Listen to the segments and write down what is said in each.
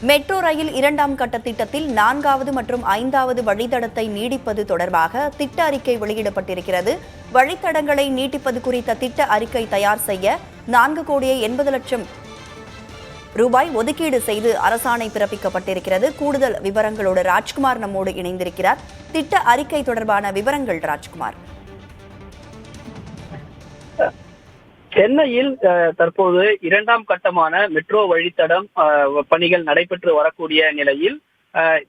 Metro rail இரண்டாம் கட்ட திட்டத்தில் 4வது மற்றும் 5வது வழித்தடத்தை நீடிப்பது தொடர்பாக திட்ட அறிக்கை வெளியிடப்பட்டிருக்கிறது. வழித்தடங்களை நீட்டிப்பது குறித்த திட்ட அறிக்கை தயார் செய்ய 4,80,00,000 ரூபாய் ஒதுக்கீடு செய்து அரசாணை பிறப்பிக்கப்பட்டிருக்கிறது. கூடுதல் விவரங்களோடு ராஜ்குமார் நம்மோடு இணைந்திருக்கிறார். திட்ட அறிக்கை தொடர்பான விவரங்கள் ராஜ்குமார். சென்னையில் தற்போது இரண்டாம் கட்டமான மெட்ரோ வழித்தடம் பணிகள் நடைபெற்று வரக்கூடிய நிலையில்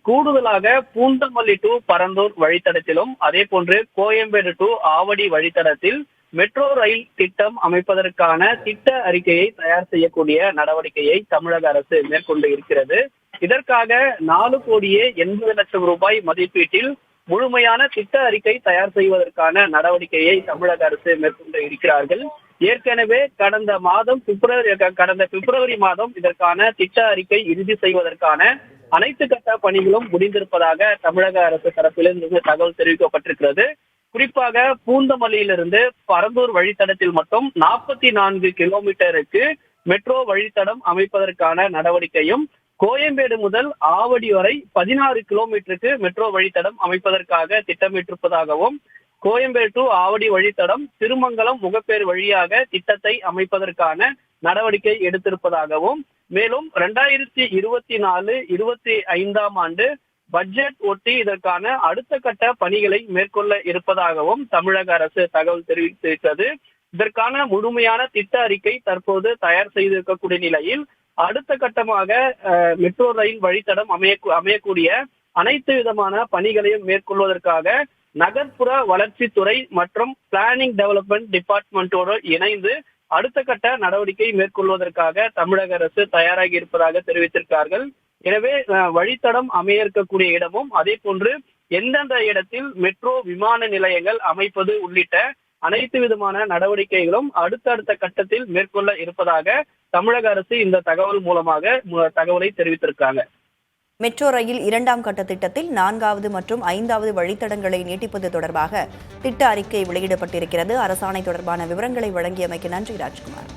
கூடுதலாக பூந்தமல்லி டு பரந்தூர் வழித்தடத்திலும் அதே போன்று கோயம்பேடு டு ஆவடி வழித்தடத்தில் மெட்ரோ ரயில் திட்டம் அமைப்பதற்கான திட்ட அறிக்கையை தயார் செய்யக்கூடிய நடவடிக்கையை தமிழக அரசு மேற்கொண்டு இருக்கிறது. இதற்காக 4,80,00,000 ரூபாய் மதிப்பீட்டில் முழுமையான திட்ட அறிக்கை தயார் செய்வதற்கான நடவடிக்கையை தமிழக அரசு மேற்கொண்டு இருக்கிறார்கள். ஏற்கனவே கடந்த பிப்ரவரி மாதம் இதற்கான திட்ட அறிக்கை இறுதி செய்வதற்கான அனைத்து கட்ட பணிகளும் முடிந்திருப்பதாக தமிழக அரசு தரப்பிலிருந்து தகவல் தெரிவிக்கப்பட்டிருக்கிறது. குறிப்பாக பூந்தமல்லியிலிருந்து பரந்தூர் வழித்தடத்தில் மட்டும் 44 கிலோமீட்டருக்கு மெட்ரோ வழித்தடம் அமைப்பதற்கான நடவடிக்கையும், கோயம்பேடு முதல் ஆவடி வரை 16 கிலோமீட்டருக்கு மெட்ரோ வழித்தடம் அமைப்பதற்காக திட்டமிட்டிருப்பதாகவும், கோயம்பேடு டு ஆவடி வழித்தடம் திருமங்கலம் முகப்பேர் வழியாக திட்டத்தை அமைப்பதற்கான நடவடிக்கை எடுத்திருப்பதாகவும், மேலும் 2024-25 ஆண்டு பட்ஜெட் ஒட்டி இதற்கான அடுத்த கட்ட பணிகளை மேற்கொள்ள இருப்பதாகவும் தமிழக அரசு தகவல் தெரிவித்திருக்கிறது. இதற்கான முழுமையான திட்ட அறிக்கை தற்போது தயார் செய்திருக்கக்கூடிய நிலையில் அடுத்த கட்டமாக மெட்ரோ ரயில் வழித்தடம் அமையக்கூடிய அனைத்து விதமான பணிகளையும் மேற்கொள்வதற்காக நகர்ப்புற வளர்ச்சித்துறை மற்றும் பிளானிங் டெவலப்மெண்ட் டிபார்ட்மெண்டோடு இணைந்து அடுத்த கட்ட நடவடிக்கை மேற்கொள்வதற்காக தமிழக அரசு தயாராகி இருப்பதாக தெரிவித்திருக்கிறார்கள். எனவே வழித்தடம் அமைய இருக்கக்கூடிய இடமும் அதே போன்று எந்தெந்த இடத்தில் மெட்ரோ விமான நிலையங்கள் அமைப்பது உள்ளிட்ட அனைத்து விதமான நடவடிக்கைகளும் அடுத்தடுத்த கட்டத்தில் மேற்கொள்ள இருப்பதாக தமிழக அரசு இந்த தகவல் மூலமாக தகவலை தெரிவித்திருக்காங்க. மெட்ரோ ரயில் இரண்டாம் கட்ட திட்டத்தில் 4வது மற்றும் 5வது வழித்தடங்களை நீட்டிப்பது தொடர்பாக திட்ட அறிக்கை வெளியிடப்பட்டிருக்கிறது. அரசாணை தொடர்பான விவரங்களை வழங்கியமைக்கு நன்றி ராஜ்குமார்.